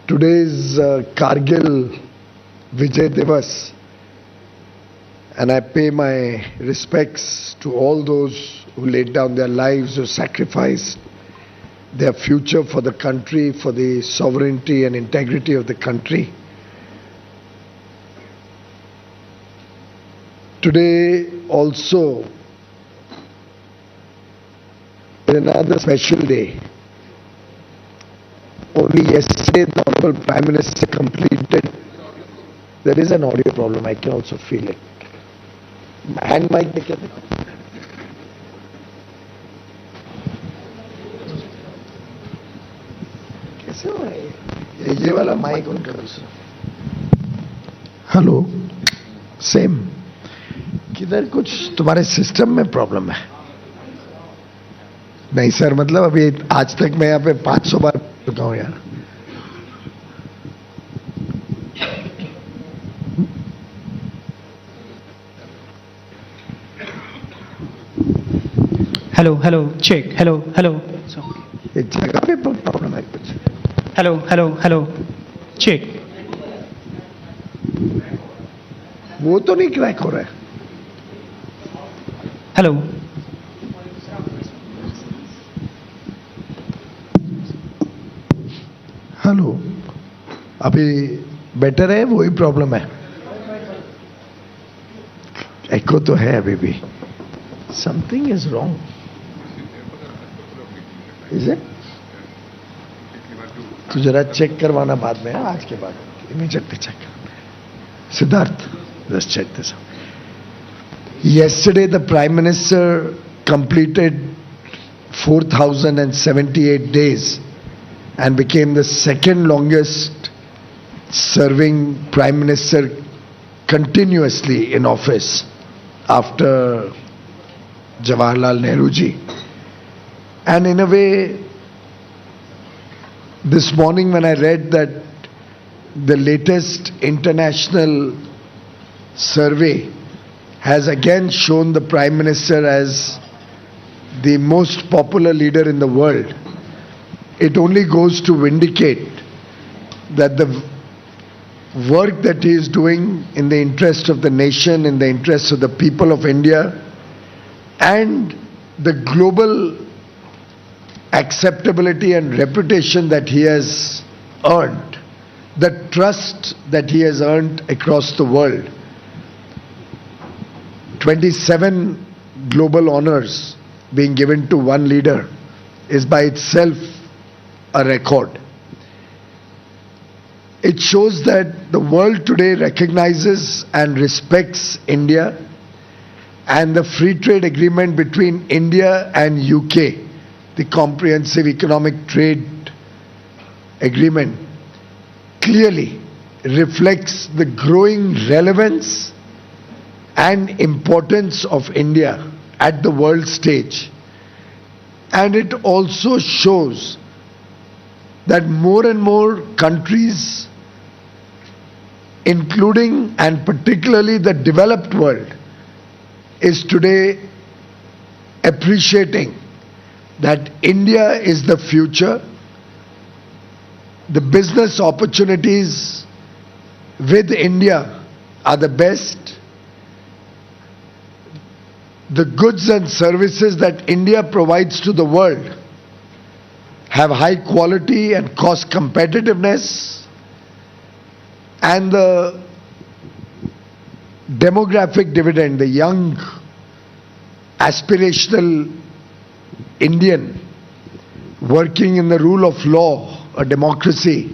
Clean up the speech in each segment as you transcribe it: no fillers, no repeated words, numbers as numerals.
Today's Kargil Vijay Divas, and I pay my respects to all those who laid down their lives, who sacrificed their future for the country, for the sovereignty and integrity of the country. Today also is another special day. Only yesterday the Honorable Prime Minister completed. There is an audio problem, I can also feel it. Hand mic में क्या देखो? कैसे हो रहा है ये वाला mic उनका दूसरा? Hello, same. किधर कुछ तुम्हारे सिस्टम में प्रॉब्लम है? नहीं सर, मतलब अभी आज तक मैं यहाँ पे 500 बार चुका हूँ यार. Hello hello check. Hello hello. ये जगह पे प्रॉब्लम है कुछ. Hello hello hello check. वो तो नहीं क्रैक हो रहा है. हेलो. हेलो, अभी बेटर है? वही प्रॉब्लम है? एको तो है अभी भी. Something is wrong. Is it? तो जरा चेक करवाना बाद में, आज के बाद immediately check. Siddharth, let's check this out. Yesterday, the Prime Minister completed 4,078 days and became the second longest serving Prime Minister continuously in office after Jawaharlal Nehru ji. And in a way, this morning when I read that the latest international survey has again shown the Prime Minister as the most popular leader in the world, it only goes to vindicate that the work that he is doing in the interest of the nation, in the interest of the people of India, and the global acceptability and reputation that he has earned, the trust that he has earned across the world. 27 global honors being given to one leader is by itself a record. It shows that the world today recognizes and respects India, and the free trade agreement between India and UK, the comprehensive economic trade agreement, clearly reflects the growing relevance and importance of India at the world stage. And it also shows that more and more countries, including and particularly the developed world, is today appreciating that India is the future. The business opportunities with India are the best. The goods and services that India provides to the world have high quality and cost competitiveness, and the demographic dividend, the young aspirational Indian working in the rule of law, a democracy,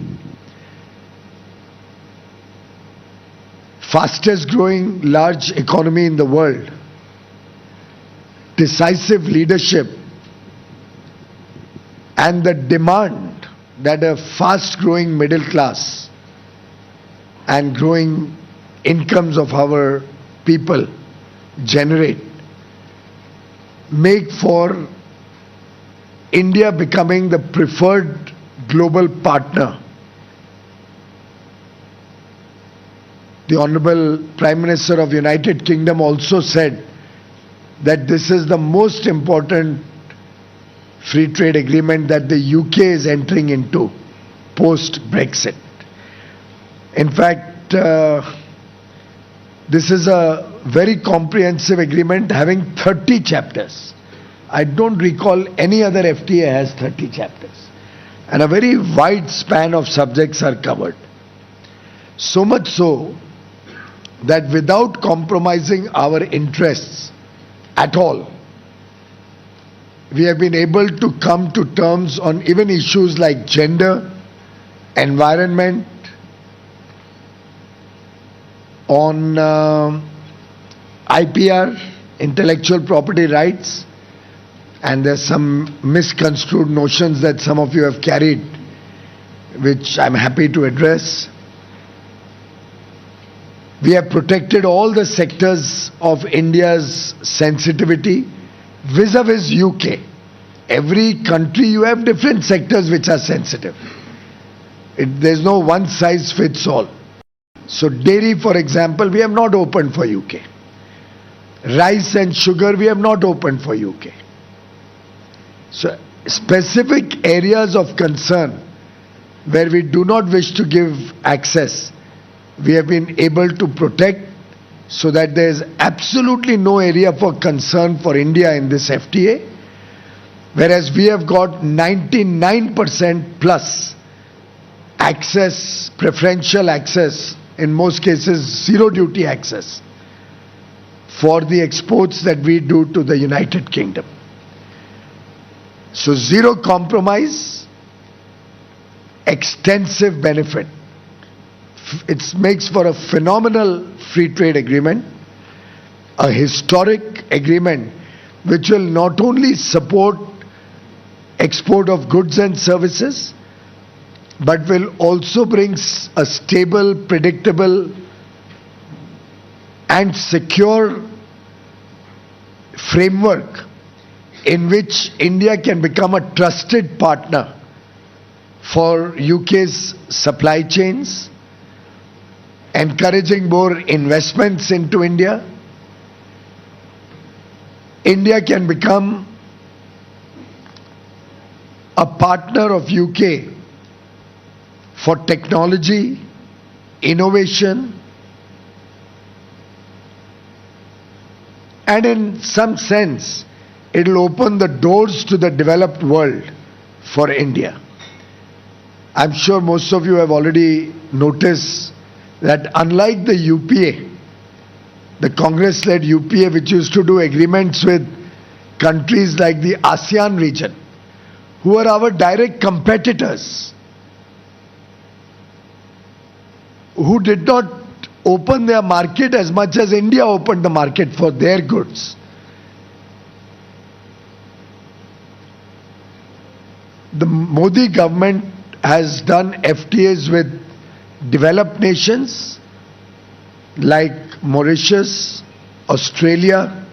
fastest growing large economy in the world, decisive leadership, and the demand that a fast growing middle class and growing incomes of our people generate make for India becoming the preferred global partner. The Honorable Prime Minister of United Kingdom also said that this is the most important free trade agreement that the UK is entering into. post-Brexit. In fact, this is a very comprehensive agreement having 30 chapters. I don't recall any other FTA has 30 chapters. And a very wide span of subjects are covered. So much so that without compromising our interests at all, we have been able to come to terms on even issues like gender, environment, on IPR, intellectual property rights, and there's some misconstrued notions that some of you have carried, which I'm happy to address. We have protected all the sectors of India's sensitivity vis-a-vis UK. Every country you have different sectors which are sensitive. There's no one size fits all. So dairy, for example, we have not opened for UK. Rice and sugar, we have not opened for UK. So specific areas of concern where we do not wish to give access, we have been able to protect so that there is absolutely no area for concern for India in this FTA, whereas we have got 99% plus access, preferential access, in most cases zero duty access for the exports that we do to the United Kingdom. So zero compromise, extensive benefit. It makes for a phenomenal free trade agreement, a historic agreement which will not only support export of goods and services, but will also bring a stable, predictable and secure framework in which India can become a trusted partner for UK's supply chains, encouraging more investments into India. India can become a partner of UK for technology, innovation, and in some sense, it will open the doors to the developed world for India. I'm sure most of you have already noticed that unlike the UPA, the Congress-led UPA, which used to do agreements with countries like the ASEAN region, who are our direct competitors, who did not open their market as much as India opened the market for their goods. The Modi government has done FTAs with developed nations like Mauritius, Australia,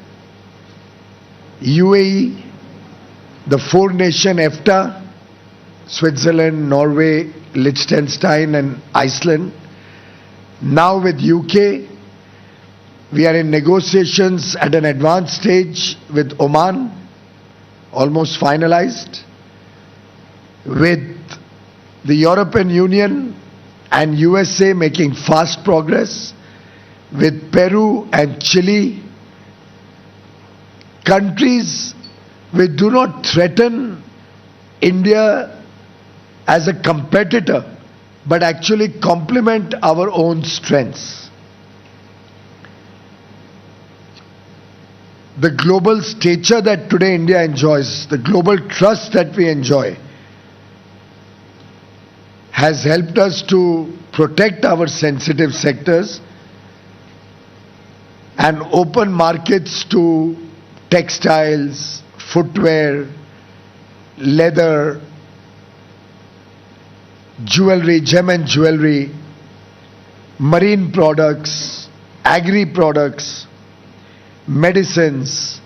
UAE, the four-nation EFTA, Switzerland, Norway, Liechtenstein and Iceland. Now with UK, we are in negotiations at an advanced stage with Oman, almost finalized, with the European Union and USA making fast progress, with Peru and Chile, countries which do not threaten India as a competitor, but actually complement our own strengths. The global stature that today India enjoys, the global trust that we enjoy, has helped us to protect our sensitive sectors and open markets to textiles, footwear, leather, jewelry, gem and jewelry, marine products, agri products, medicines,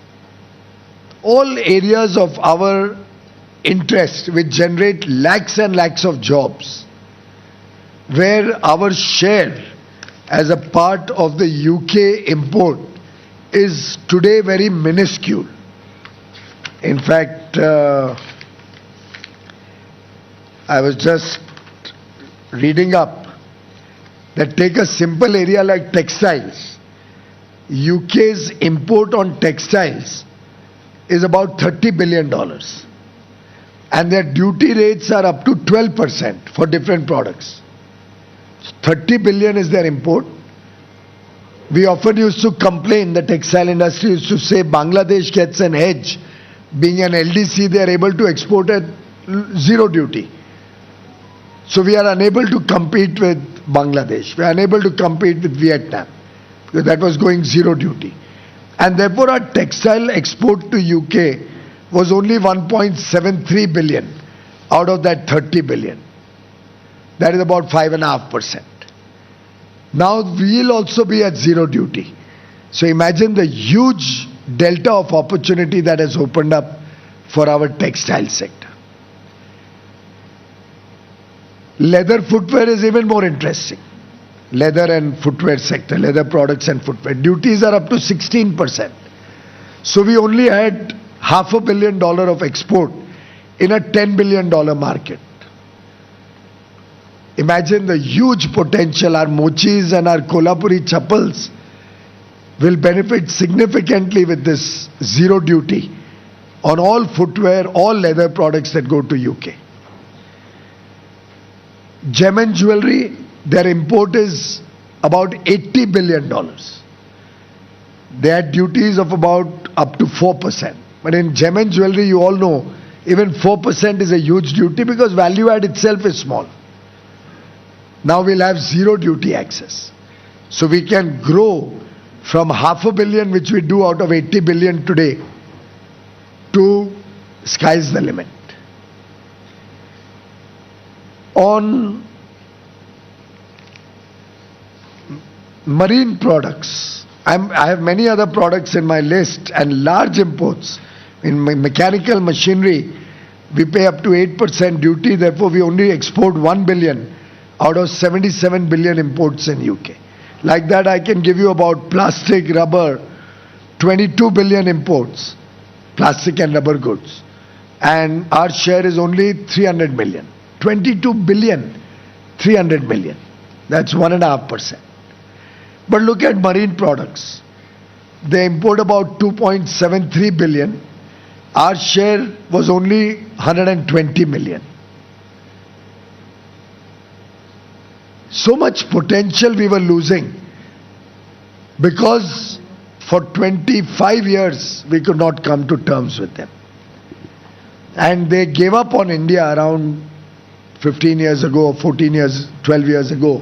all areas of our interest which generate lakhs and lakhs of jobs, where our share as a part of the UK import is today very minuscule. In fact, I was just reading up that take a simple area like textiles. UK's import on textiles is about $30 billion. And their duty rates are up to 12% for different products. 30 billion is their import. We often used to complain, the textile industry used to say Bangladesh gets an edge. Being an LDC, they are able to export at zero duty. So we are unable to compete with Bangladesh. We are unable to compete with Vietnam because that was going zero duty. And therefore our textile export to UK was only 1.73 billion out of that 30 billion. That is about 5.5%. Now we'll also be at zero duty. So imagine the huge delta of opportunity that has opened up for our textile sector. Leather footwear is even more interesting. Leather and footwear sector, leather products and footwear. Duties are up to 16%. So we only had $500 million of export in a $10 billion market. Imagine the huge potential. Our mochis and our Kolhapuri chappals will benefit significantly with this zero duty on all footwear, all leather products that go to UK. Gem and jewelry, their import is about $80 billion. They had duties of about up to 4%. But in gem and jewelry, you all know, even 4% is a huge duty because value add itself is small. Now we'll have zero duty access. So we can grow from $500 million, which we do out of 80 billion today, to sky's the limit. On marine products, I have many other products in my list and large imports. In mechanical machinery, we pay up to 8% duty, therefore we only export 1 billion out of 77 billion imports in UK. Like that, I can give you about plastic, rubber, 22 billion imports, plastic and rubber goods. And our share is only 300 million. 22 billion, 300 million. That's 1.5%. But look at marine products. They import about 2.73 billion. Our share was only 120 million. So much potential we were losing because for 25 years we could not come to terms with them. And they gave up on India around 15 years ago, 14 years, 12 years ago.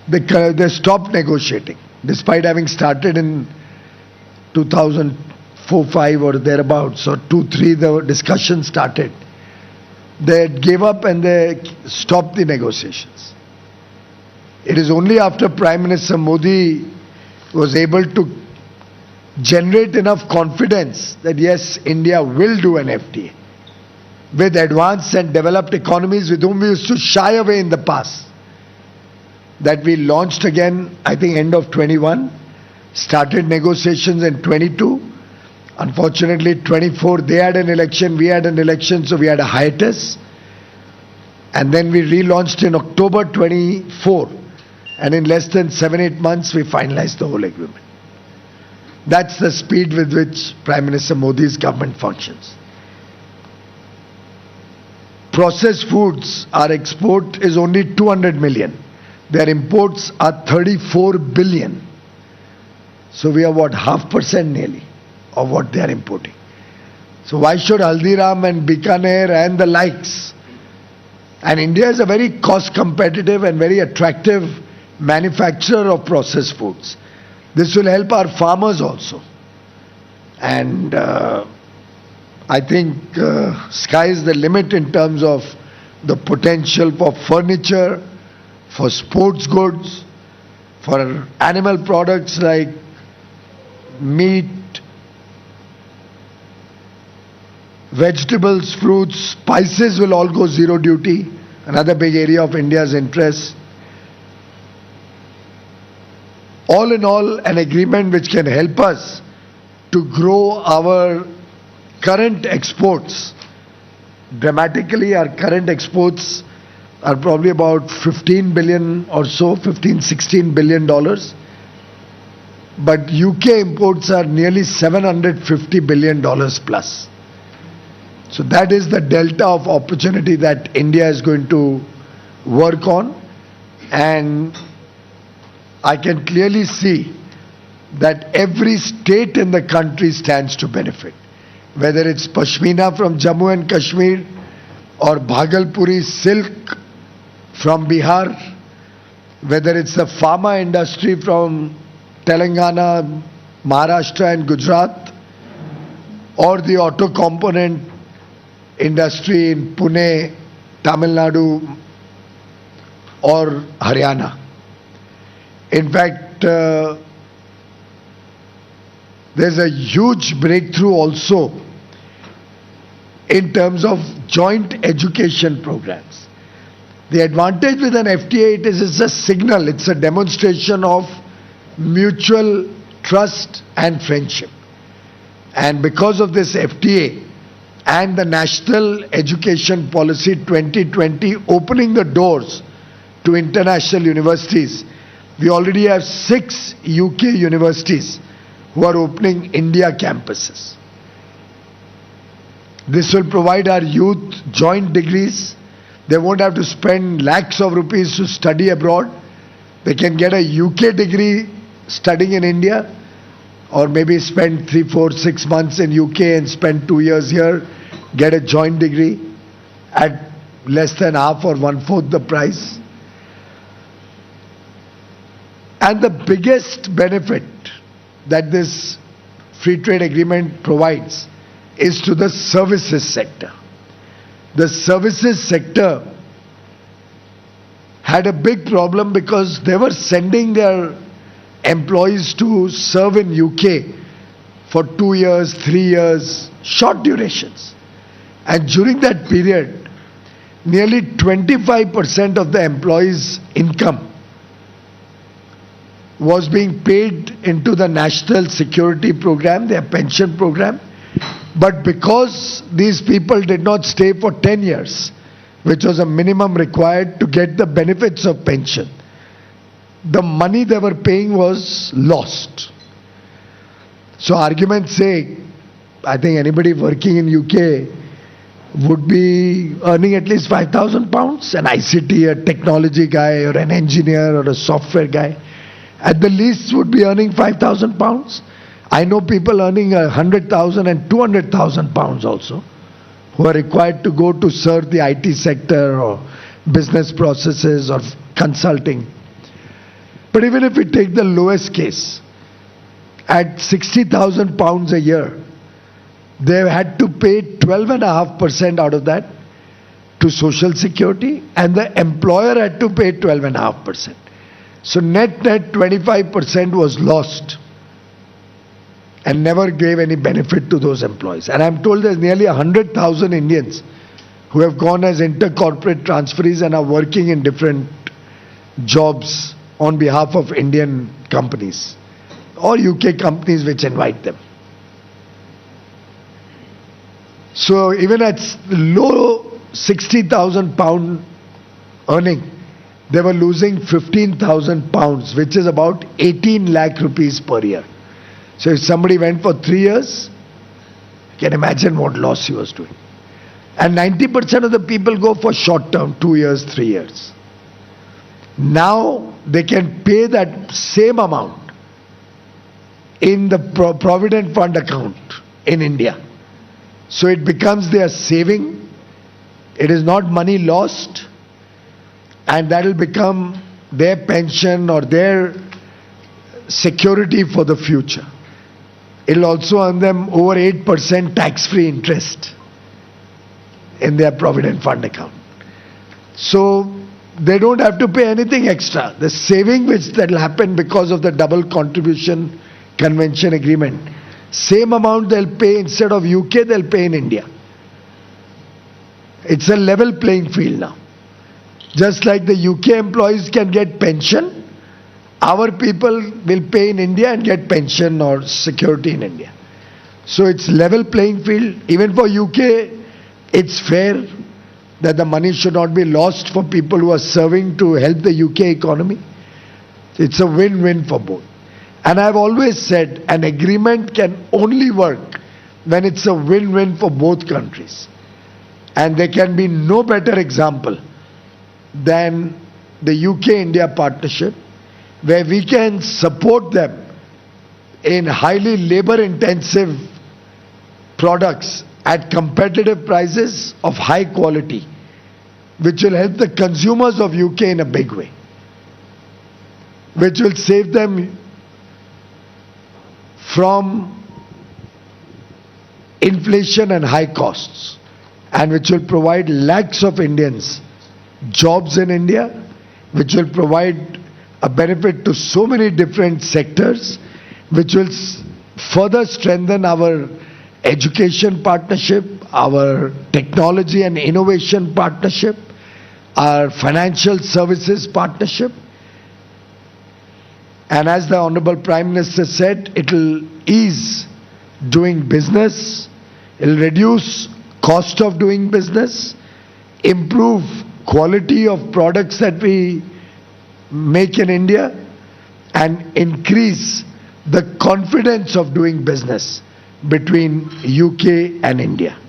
They stopped negotiating despite having started in 2004-05 or thereabouts, or 2-3 the discussion started. They gave up and they stopped the negotiations. It is only after Prime Minister Modi was able to generate enough confidence that yes, India will do an FTA with advanced and developed economies with whom we used to shy away in the past, that we launched again, I think end of 21, started negotiations in 22. Unfortunately, 24, they had an election, we had an election, so we had a hiatus. And then we relaunched in October 24. And in less than 7-8 months, we finalized the whole agreement. That's the speed with which Prime Minister Modi's government functions. Processed foods, our export is only 200 million. Their imports are 34 billion. So we are what, 0.5% nearly of what they are importing. So why should Haldiram and Bikaner and the likes? And India is a very cost competitive and very attractive manufacturer of processed foods. This will help our farmers also. And I think sky is the limit in terms of the potential for furniture, for sports goods, for animal products like meat, vegetables, fruits, spices will all go zero duty, another big area of India's interest. All in all, an agreement which can help us to grow our current exports dramatically. Our current exports are probably about 15 billion or so, 15, 16 billion dollars. But UK imports are nearly 750 billion dollars plus. So that is the delta of opportunity that India is going to work on, and I can clearly see that every state in the country stands to benefit. Whether it's Pashmina from Jammu and Kashmir or Bhagalpuri silk from Bihar, whether it's the pharma industry from Telangana, Maharashtra and Gujarat, or the auto component industry in Pune, Tamil Nadu or Haryana. In fact, there's a huge breakthrough also in terms of joint education programs. The advantage with an FTA, it is it's a signal, it's a demonstration of mutual trust and friendship. And because of this FTA and the National Education Policy 2020 opening the doors to international universities, we already have 6 UK universities who are opening India campuses. This will provide our youth joint degrees. They won't have to spend lakhs of rupees to study abroad. They can get a UK degree studying in India, or maybe spend 3, 4, 6 months in UK and spend 2 years here, get a joint degree at less than half or one-fourth the price. And the biggest benefit that this free trade agreement provides is to the services sector. The services sector had a big problem because they were sending their employees to serve in UK for 2 years, 3 years, short durations. And during that period, nearly 25% of the employees' income was being paid into the National Security Program, their pension program. But because these people did not stay for 10 years, which was a minimum required to get the benefits of pension, the money they were paying was lost. So argument's sake, I think anybody working in UK would be earning at least £5,000, an ICT, a technology guy or an engineer or a software guy. At the least would be earning £5,000. I know people earning 100,000 and 200,000 pounds also, who are required to go to serve the IT sector or business processes or consulting. But even if we take the lowest case, at 60,000 pounds a year, they had to pay 12.5% out of that to Social Security, and the employer had to pay 12.5%. So net 25% was lost and never gave any benefit to those employees. And I'm told there's nearly 100,000 Indians who have gone as intercorporate transferees and are working in different jobs on behalf of Indian companies or UK companies which invite them. So even at low 60,000 pound earning, they were losing 15,000 pounds, which is about 18 lakh rupees per year. So if somebody went for 3 years, you can imagine what loss he was doing. And 90% of the people go for short term, 2 years, 3 years. Now they can pay that same amount in the Provident Fund account in India. So it becomes their saving. It is not money lost. And that will become their pension or their security for the future. It will also earn them over 8% tax-free interest in their Provident Fund account. So they don't have to pay anything extra. The saving which that will happen because of the double contribution convention agreement, same amount they'll pay instead of UK, they'll pay in India. It's a level playing field now. Just like the UK employees can get pension, our people will pay in India and get pension or security in India. So it's level playing field. Even for UK, it's fair that the money should not be lost for people who are serving to help the UK economy. It's a win-win for both. And I've always said an agreement can only work when it's a win-win for both countries. And there can be no better example than the UK-India partnership, where we can support them in highly labor-intensive products at competitive prices of high quality, which will help the consumers of UK in a big way, which will save them from inflation and high costs, and which will provide lakhs of Indians jobs in India, which will provide a benefit to so many different sectors, which will further strengthen our education partnership, our technology and innovation partnership, our financial services partnership. And as the Honorable Prime Minister said, it will ease doing business, it will reduce cost of doing business, improve quality of products that we make in India, and increase the confidence of doing business between UK and India.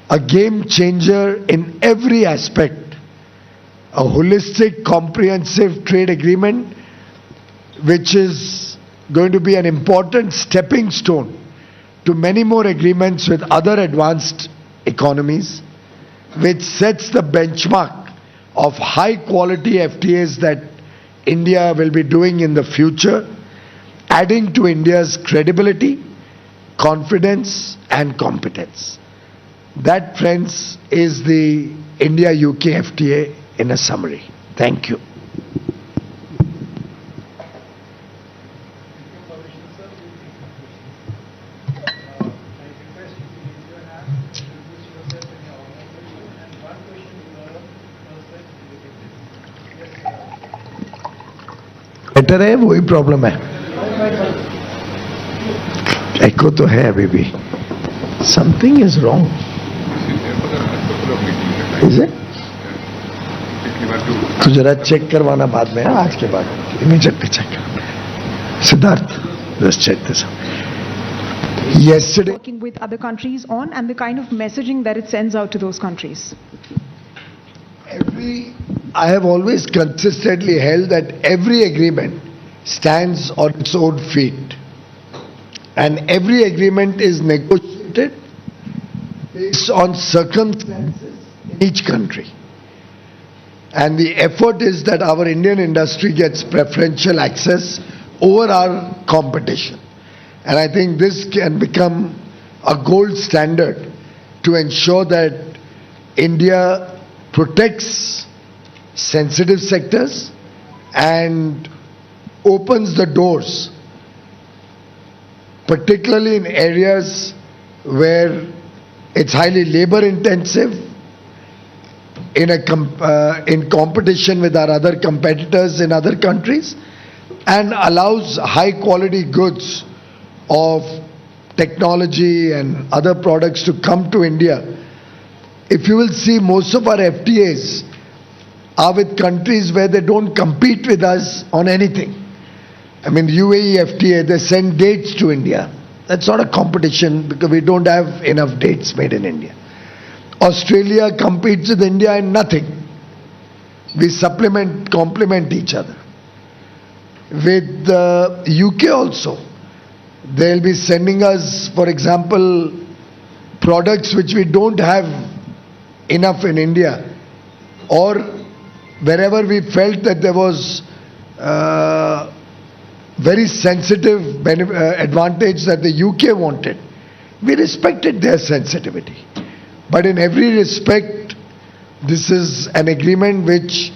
A game changer in every aspect, a holistic, comprehensive trade agreement which is going to be an important stepping stone to many more agreements with other advanced economies, which sets the benchmark of high quality FTAs that India will be doing in the future, adding to India's credibility, confidence and competence. That, friends, is the India-UK FTA in a summary. Thank you. Better है वही problem है एको तो है अभी भी something is wrong is it तो जरा check करवाना बाद में आज के बाद इमीडिएटली चेक कर Siddharth just check this yesterday working with other countries on and the kind of messaging that it sends out to those countries? I have always consistently held that every agreement stands on its own feet, and every agreement is negotiated based on circumstances in each country. And the effort is that our Indian industry gets preferential access over our competition. And I think this can become a gold standard to ensure that India protects sensitive sectors and opens the doors, particularly in areas where it's highly labor intensive, in competition with our other competitors in other countries, and allows high quality goods of technology and other products to come to India. If you will see, most of our FTAs are with countries where they don't compete with us on anything. I mean, UAE FTA, they send dates to India. That's not a competition because we don't have enough dates made in India. Australia competes with India in nothing. We complement each other. With the UK also, they'll be sending us, for example, products which we don't have enough in India, or wherever we felt that there was very sensitive advantage that the UK wanted, we respected their sensitivity. But in every respect, this is an agreement which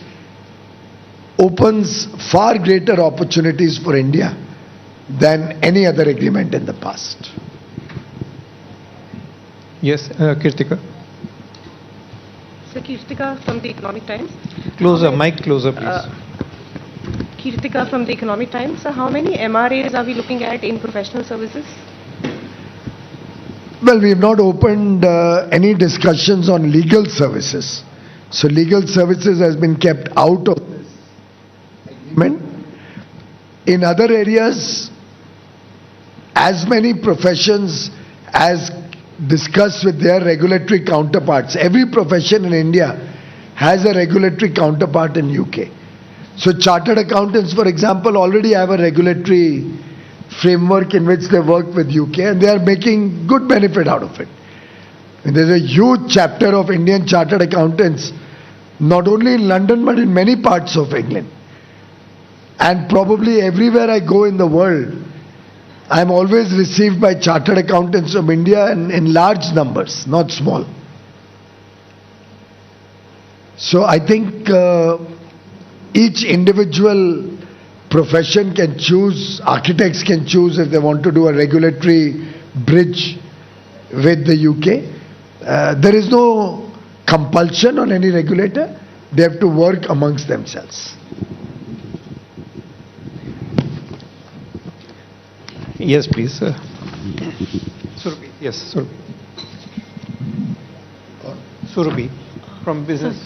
opens far greater opportunities for India than any other agreement in the past. Yes, Kirtika. Sir, Kirtika from the Economic Times. Closer, mic closer, please. Kirtika from the Economic Times. So how many MRAs are we looking at in professional services? Well, we have not opened any discussions on legal services. So legal services has been kept out of this agreement. In other areas, as many professions as discussed with their regulatory counterparts. Every profession in India has a regulatory counterpart in UK. So chartered accountants, for example, already have a regulatory framework in which they work with UK, and they are making good benefit out of it. And there's a huge chapter of Indian chartered accountants, not only in London but in many parts of England. And probably everywhere I go in the world, I'm always received by chartered accountants from India and in large numbers, not small. So I think each individual profession can choose, architects can choose if they want to do a regulatory bridge with the UK. There is no compulsion on any regulator. They have to work amongst themselves. Yes, please. Surabhi. Yes, Surabhi. Surabhi from Business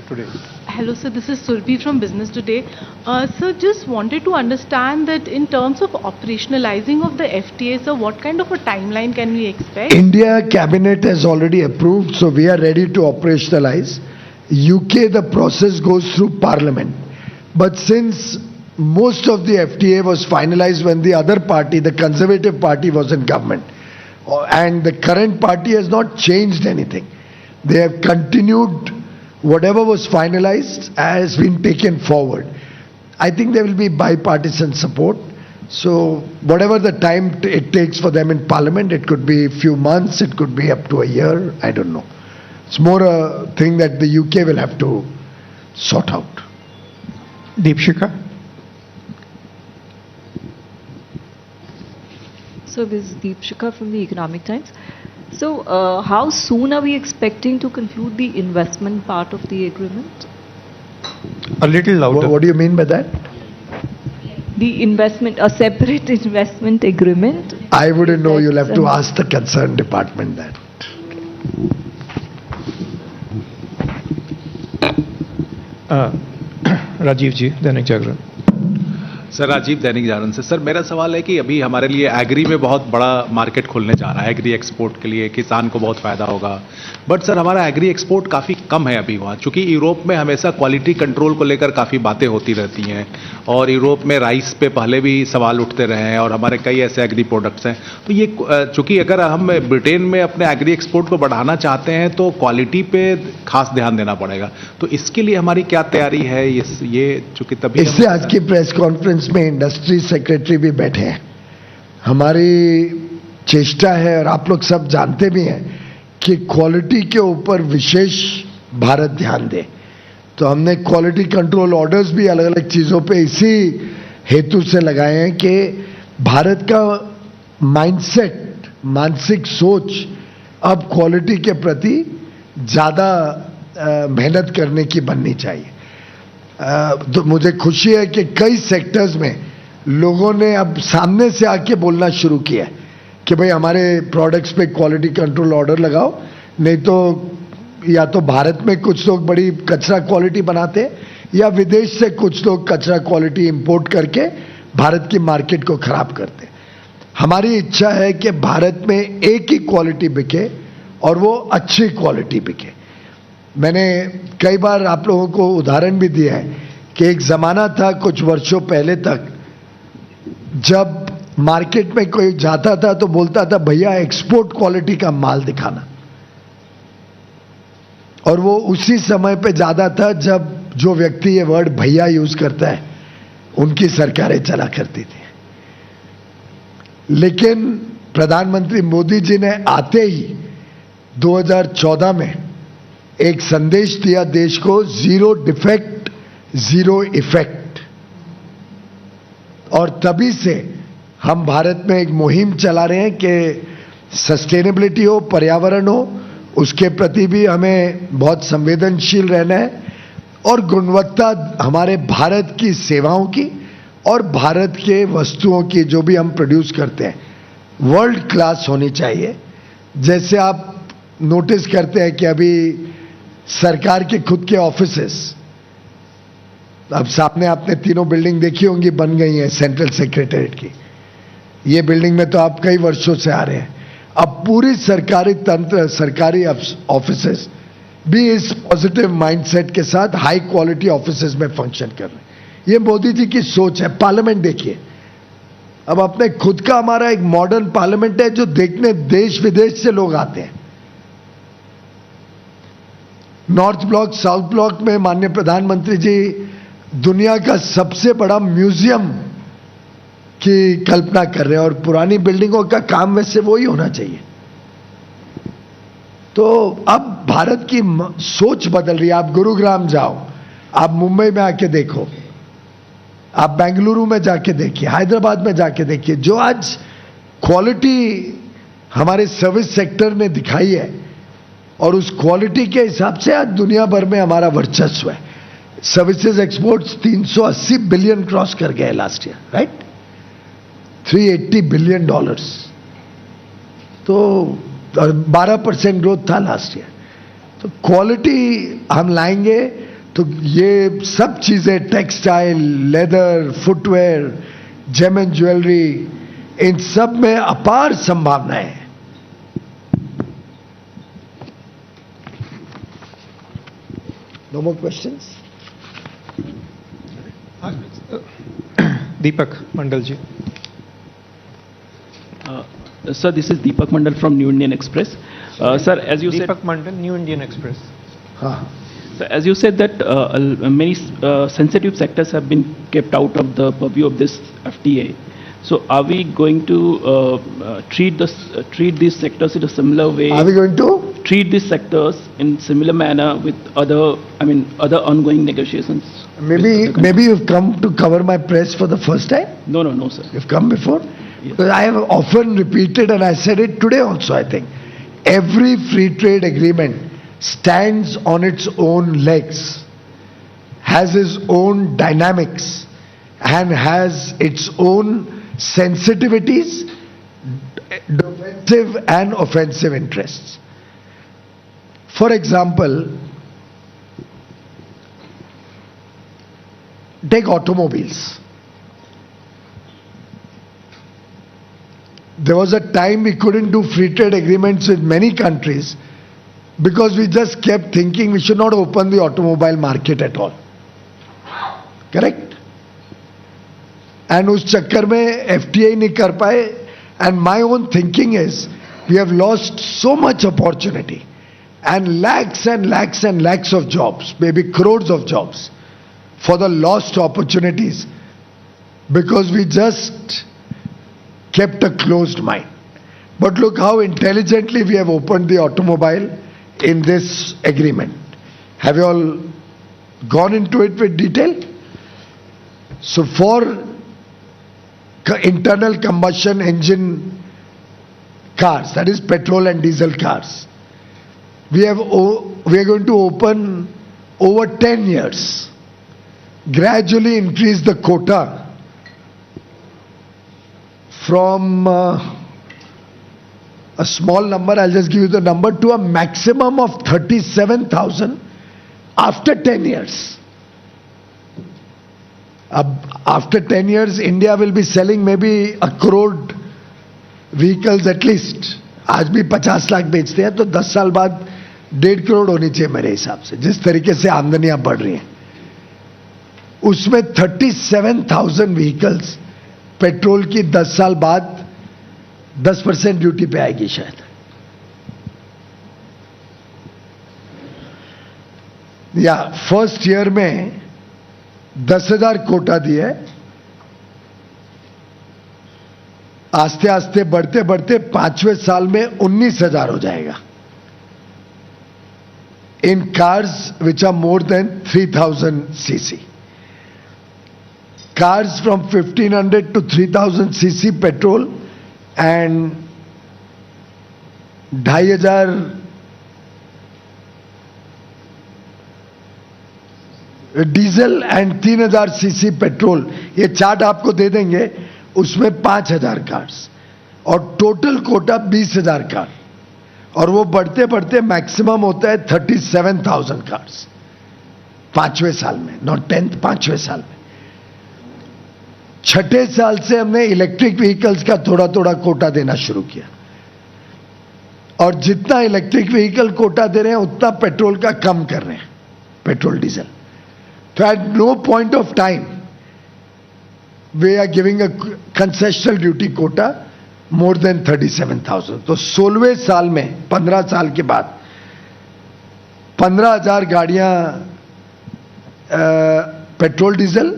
Today. Hello, sir. This is Surbi from Business Today. Sir, just wanted to understand that in terms of operationalizing of the FTA, sir, what kind of a timeline can we expect? India cabinet has already approved, so we are ready to operationalize. UK, the process goes through parliament. But since most of the FTA was finalized when the other party, the Conservative Party, was in government, and the current party has not changed anything. They have continued whatever was finalized has been taken forward. I think there will be bipartisan support. So whatever the time it takes for them in parliament, it could be a few months, it could be up to a year, I don't know. It's more a thing that the UK will have to sort out. Deepshika. So this is Deepshika from the Economic Times. So how soon are we expecting to conclude the investment part of the agreement? A little louder. What do you mean by that? The investment, a separate investment agreement? I wouldn't know, you'll have to ask the concerned department that. Rajiv ji, Dainik Jagran. Sir Rajiv Dainik Jagran से। Sir मेरा सवाल है कि अभी हमारे लिए agree में बहुत बड़ा मार्केट खुलने जा रहा है, एग्री एक्सपोर्ट के लिए किसान को बहुत फ़ायदा होगा, बट सर हमारा एग्री एक्सपोर्ट काफ़ी कम है अभी वहाँ, चूँकि यूरोप में हमेशा क्वालिटी कंट्रोल को लेकर काफ़ी बातें होती रहती हैं और यूरोप में राइस पे पहले भी सवाल उठते रहे हैं और हमारे कई ऐसे एग्री प्रोडक्ट्स हैं। तो ये चूँकि अगर हम ब्रिटेन में अपने एग्री एक्सपोर्ट को बढ़ाना चाहते हैं तो क्वालिटी पे खास ध्यान देना पड़ेगा, तो इसके लिए हमारी क्या तैयारी है? ये चूँकि तभी इससे आज की प्रेस कॉन्फ्रेंस में इंडस्ट्री सेक्रेटरी भी बैठे हैं। हमारी चेष्टा है और आप लोग सब जानते भी हैं कि क्वालिटी के ऊपर विशेष भारत ध्यान दे। तो हमने क्वालिटी कंट्रोल ऑर्डर्स भी अलग अलग चीजों पे इसी हेतु से लगाए हैं कि भारत का माइंडसेट, मानसिक सोच अब क्वालिटी के प्रति ज्यादा मेहनत करने की बननी चाहिए। तो मुझे खुशी है कि कई सेक्टर्स में लोगों ने अब सामने से आके बोलना शुरू किया है कि भाई हमारे प्रोडक्ट्स पे क्वालिटी कंट्रोल ऑर्डर लगाओ, नहीं तो या तो भारत में कुछ लोग बड़ी कचरा क्वालिटी बनाते हैं या विदेश से कुछ लोग कचरा क्वालिटी इंपोर्ट करके भारत की मार्केट को खराब करते हैं। हमारी इच्छा है कि भारत में एक ही क्वालिटी बिके और वो अच्छी क्वालिटी बिके। मैंने कई बार आप लोगों को उदाहरण भी दिया है कि एक जमाना था कुछ वर्षों पहले तक, जब मार्केट में कोई जाता था तो बोलता था भैया एक्सपोर्ट क्वालिटी का माल दिखाना, और वो उसी समय पे ज्यादा था जब जो व्यक्ति ये वर्ड भैया यूज करता है उनकी सरकारें चला करती थी। लेकिन प्रधानमंत्री मोदी जी ने आते ही 2014 में एक संदेश दिया देश को, जीरो डिफेक्ट जीरो इफेक्ट, और तभी से हम भारत में एक मुहिम चला रहे हैं कि सस्टेनेबिलिटी हो, पर्यावरण हो, उसके प्रति भी हमें बहुत संवेदनशील रहना है और गुणवत्ता हमारे भारत की सेवाओं की और भारत के वस्तुओं की जो भी हम प्रोड्यूस करते हैं वर्ल्ड क्लास होनी चाहिए। जैसे आप नोटिस करते हैं कि अभी सरकार के खुद के ऑफिसेस, अब सामने आपने तीनों बिल्डिंग देखी होंगी, बन गई हैं सेंट्रल सेक्रेटेरिएट की। ये बिल्डिंग में तो आप कई वर्षों से आ रहे हैं। अब पूरी सरकारी तंत्र, सरकारी ऑफिसेस भी इस पॉजिटिव माइंडसेट के साथ हाई क्वालिटी ऑफिसेस में फंक्शन कर रहे हैं। ये मोदी जी की सोच है। पार्लियामेंट देखिए, अब अपने खुद का हमारा एक मॉडर्न पार्लियामेंट है जो देखने देश विदेश से लोग आते हैं। नॉर्थ ब्लॉक, साउथ ब्लॉक में माननीय प्रधानमंत्री जी दुनिया का सबसे बड़ा म्यूजियम की कल्पना कर रहे हैं, और पुरानी बिल्डिंगों का काम वैसे वही होना चाहिए। तो अब भारत की सोच बदल रही है। आप गुरुग्राम जाओ, आप मुंबई में आके देखो, आप बेंगलुरु में जाके देखिए, हैदराबाद में जाके देखिए, जो आज क्वालिटी हमारे सर्विस सेक्टर ने दिखाई है, और उस क्वालिटी के हिसाब से आज दुनिया भर में हमारा वर्चस्व है। सर्विसेज एक्सपोर्ट्स 380 बिलियन क्रॉस कर गए लास्ट ईयर, राइट? $380 बिलियन, तो 12% ग्रोथ था लास्ट ईयर। तो क्वालिटी हम लाएंगे तो ये सब चीजें, textile, leather, footwear, gem and jewellery, इन सब में अपार संभावनाएं हैं। No more questions? Deepak Mandal ji. Sir, this is Deepak Mandal from New Indian Express. Sir, as you Deepak Mandal, New Indian Express. हाँ, said, as you said that many sensitive sectors have been kept out of the purview of this FTA. So, are we going to treat these sectors in a similar way? are we going to? Treat these sectors in similar manner with other ongoing negotiations? Maybe you've come to cover my press for the first time? No, sir. You've come before? Yes. Because I have often repeated, and I said it today also, I think. Every free trade agreement stands on its own legs, has its own dynamics, and has its own sensitivities, defensive and offensive interests. For example, take automobiles. There was a time we couldn't do free trade agreements with many countries because we just kept thinking we should not open the automobile market at all. Correct? And उस चक्कर में FTA नहीं कर पाए. And my own thinking is we have lost so much opportunity and lakhs and lakhs and lakhs of jobs, maybe crores of jobs, for the lost opportunities because we just kept a closed mind. But look how intelligently we have opened the automobile in this agreement. Have you all gone into it with detail? So for internal combustion engine cars, that is petrol and diesel cars, we are going to open over 10 years, gradually increase the quota from a small number, I'll just give you the number, to a maximum of 37,000 after 10 years. After 10 years, India will be selling maybe 1 crore vehicles at least. आज भी 50 लाख बेचते हैं, तो 10 साल बाद 1.5 करोड़ होनी चाहिए मेरे हिसाब से, जिस तरीके से आमदनियां बढ़ रही हैं। उसमें 37,000 व्हीकल्स पेट्रोल की 10 साल बाद 10% ड्यूटी पे आएगी शायद। या फर्स्ट ईयर में 10,000 कोटा दिए, आस्ते आस्ते बढ़ते बढ़ते 5वें साल में 19,000 हो जाएगा in cars which are more than 3,000 cc. Cars from 1,500 to 3,000 cc petrol and 2,500 diesel and 3,000 CC petrol, ये चार्ट आपको दे देंगे, उसमें 5,000 कार्स और टोटल कोटा 20,000 कार. और वो बढ़ते बढ़ते मैक्सिमम होता है 37,000 कार्स 5वें साल में, नॉट 10th, 5वें साल में। 6ठे साल से हमने इलेक्ट्रिक व्हीकल्स का थोड़ा थोड़ा कोटा देना शुरू किया, और जितना इलेक्ट्रिक व्हीकल कोटा दे रहे हैं उतना पेट्रोल का कम कर रहे हैं, पेट्रोल डीजल। तो at no point of time we are giving a concessional duty quota more than 37,000। तो 16वें साल में, 15 साल के बाद 15,000 गाड़ियां पेट्रोल डीजल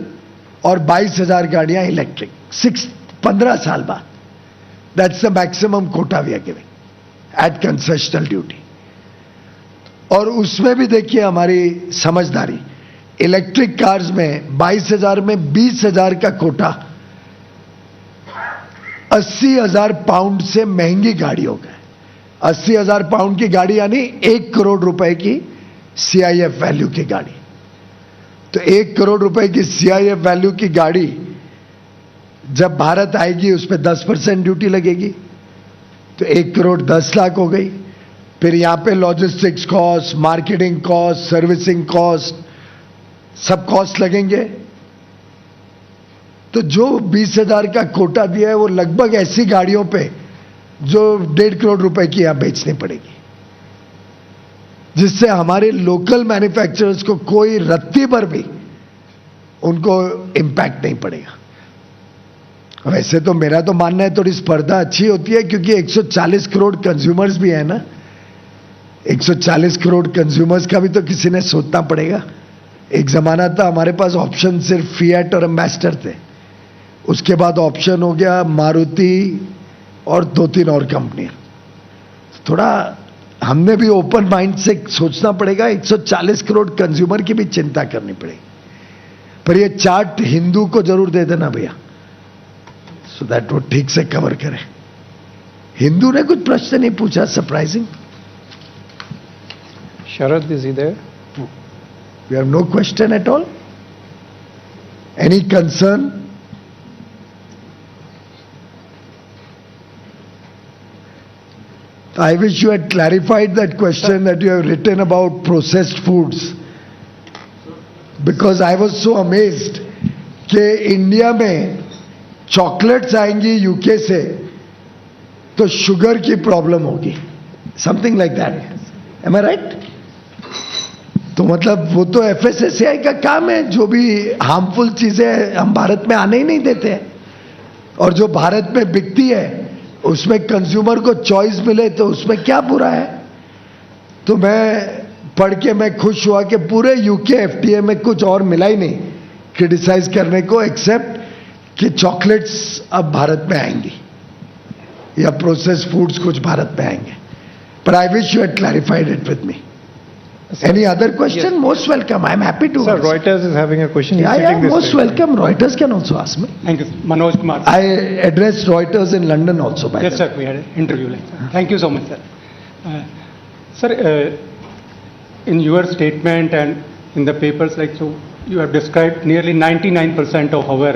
और 22,000 गाड़ियां इलेक्ट्रिक, 15 साल बाद। That's the maximum quota we are giving at concessional duty. और उसमें भी देखिए हमारी समझदारी, इलेक्ट्रिक कार्स में 22,000 में 20,000 का कोटा 80,000 पाउंड से महंगी गाड़ी हो गए। 80,000 पाउंड की गाड़ी यानी 1 करोड़ रुपए की CIF वैल्यू की गाड़ी। तो 1 करोड़ रुपए की CIF वैल्यू की गाड़ी जब भारत आएगी उस पर 10% ड्यूटी लगेगी, तो 1 करोड़ 10 लाख हो गई। फिर यहां पे logistics cost, marketing cost, servicing cost, सब कॉस्ट लगेंगे। तो जो 20,000 का कोटा दिया है वो लगभग ऐसी गाड़ियों पे जो 1.5 करोड़ रुपए की यहां बेचनी पड़ेगी, जिससे हमारे लोकल मैन्युफैक्चरर्स को कोई रत्ती पर भी उनको इंपैक्ट नहीं पड़ेगा। वैसे तो मेरा तो मानना है थोड़ी स्पर्धा अच्छी होती है, क्योंकि 140 करोड़ कंज्यूमर्स भी है ना। 140 करोड़ कंज्यूमर्स का भी तो किसी ने सोचना पड़ेगा। एक जमाना था हमारे पास ऑप्शन सिर्फ फिएट और एम्बेसडर थे, उसके बाद ऑप्शन हो गया मारुति और 2-3 और कंपनियां। थोड़ा हमने भी ओपन माइंड से सोचना पड़ेगा, 140 करोड़ कंज्यूमर की भी चिंता करनी पड़ेगी। पर ये चार्ट हिंदू को जरूर दे देना भैया, सो दैट वो ठीक से कवर करे। हिंदू ने कुछ प्रश्न नहीं पूछा, surprising. Sharad, is he there? We have no question at all. Any concern? I wish you had clarified that question that you have written about processed foods, because I was so amazed कि India में chocolates आएंगी UK से तो sugar की problem होगी, something like that. Am I right? तो मतलब वो तो FSSAI का काम है, जो भी हार्मफुल चीजें हम भारत में आने ही नहीं देते हैं, और जो भारत में बिकती है उसमें कंज्यूमर को चॉइस मिले तो उसमें क्या बुरा है। तो मैं पढ़ के मैं खुश हुआ कि पूरे यूके FTA में कुछ और मिला ही नहीं क्रिटिसाइज करने को, एक्सेप्ट कि चॉकलेट्स अब भारत में आएंगी या प्रोसेस्ड फूड्स कुछ भारत में आएंगे। पर I wish you had clarified it with me. Any other question? Yes. Most welcome. I'm happy to. Sir, answer. Reuters is having a question. He's Yeah, sitting this most way. welcome. Reuters can also ask me. Thank you, sir. Manoj Kumar. I addressed Reuters in London also. By Yes, the sir. way. We had an interview like that. Thank you so much, sir. Sir, in your statement and in the papers, like so, you have described nearly 99% of our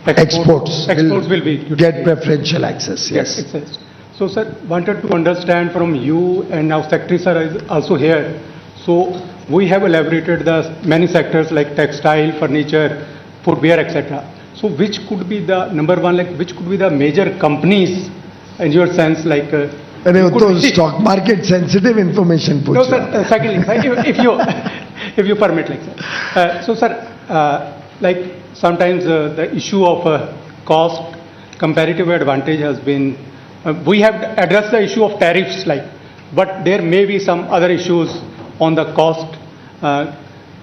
Exports will be get preferential access. Yes. access. So, sir, wanted to understand from you, and now Secretary sir is also here. So we have elaborated the many sectors like textile, furniture, footwear, etc. So which could be the number one, like which could be the major companies in your sense, like? अरे वो could तो be- stock market sensitive information पूछ No, sir. रहा हूँ। Secondly, if you if you permit, like sir. So, sir, like sometimes the issue of cost comparative advantage has been. We have addressed the issue of tariffs, like, but there may be some other issues on the cost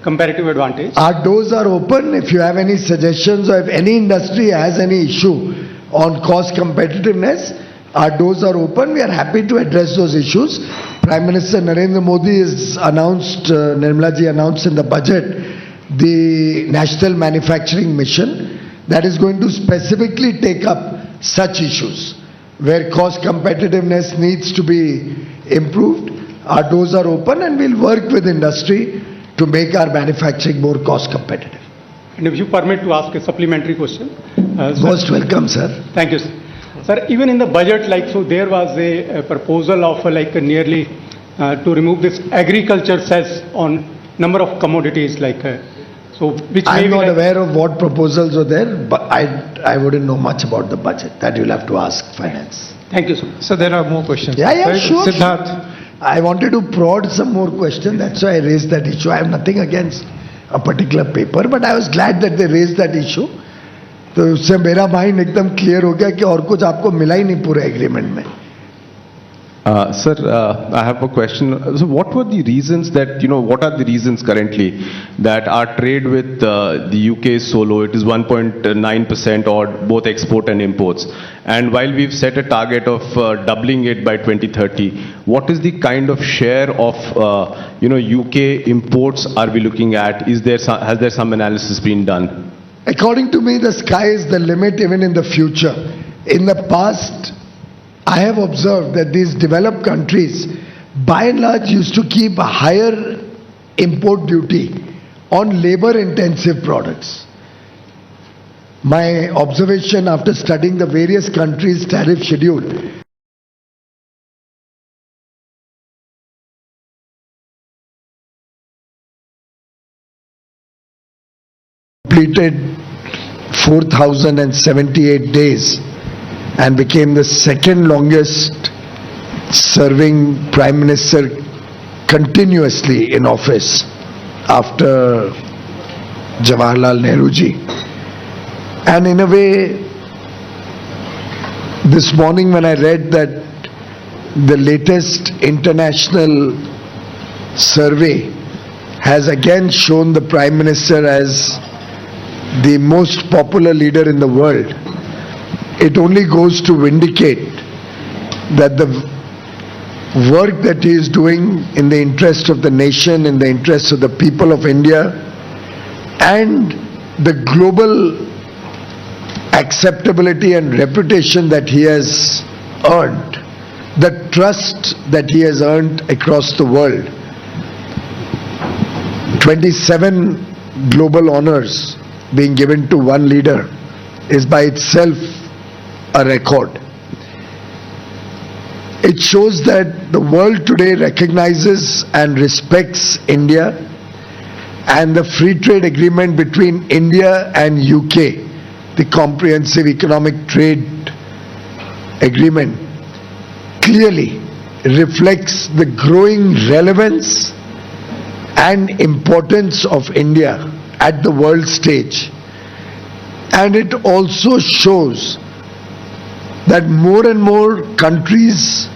comparative advantage. Our doors are open. If you have any suggestions or if any industry has any issue on cost competitiveness, our doors are open. We are happy to address those issues. Prime Minister Narendra Modi has announced, Nirmala ji announced in the budget, the National Manufacturing Mission that is going to specifically take up such issues where cost competitiveness needs to be improved. Our doors are open and we'll work with industry to make our manufacturing more cost competitive. And if you permit to ask a supplementary question. Sir, Most welcome, sir. Thank you, sir. Sir, even in the budget, like, so there was a proposal of like nearly to remove this agriculture cess on number of commodities, like, so which may I'm be not like, aware of what proposals were there, but I wouldn't know much about the budget. That you'll have to ask finance. Thank you, sir. So there are more questions. Yeah, Right? sure. Siddharth. I wanted to prod some more questions. That's why I raised that issue. I have nothing against a particular paper, but I was glad that they raised that issue. तो उससे मेरा mind एकदम clear हो गया कि और कुछ आपको मिला ही नहीं पूरे एग्रीमेंट में. Sir, I have a question. So what were the reasons that, what are the reasons currently that our trade with the UK is so low? It is 1.9% odd, both export and imports. And while we've set a target of doubling it by 2030, what is the kind of share of, UK imports are we looking at? Has there some analysis been done? According to me, the sky is the limit even in the future. In the past, I have observed that these developed countries, by and large, used to keep a higher import duty on labor-intensive products. My observation after studying the various countries' tariff schedule, completed 4,078 days and became the second longest serving Prime Minister continuously in office after Jawaharlal Nehru ji. And in a way, this morning when I read that the latest international survey has again shown the Prime Minister as the most popular leader in the world, it only goes to vindicate that the work that he is doing in the interest of the nation, in the interest of the people of India, and the global acceptability and reputation that he has earned, the trust that he has earned across the world. 27 global honors being given to one leader is by itself a record. It shows that the world today recognizes and respects India, and the free trade agreement between India and UK, the comprehensive economic trade agreement, clearly reflects the growing relevance and importance of India at the world stage. And it also shows that more and more countries,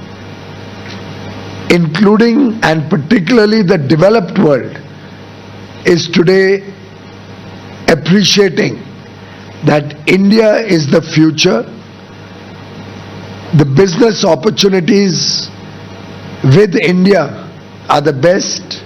including and particularly the developed world, is today appreciating that India is the future. The business opportunities with India are the best,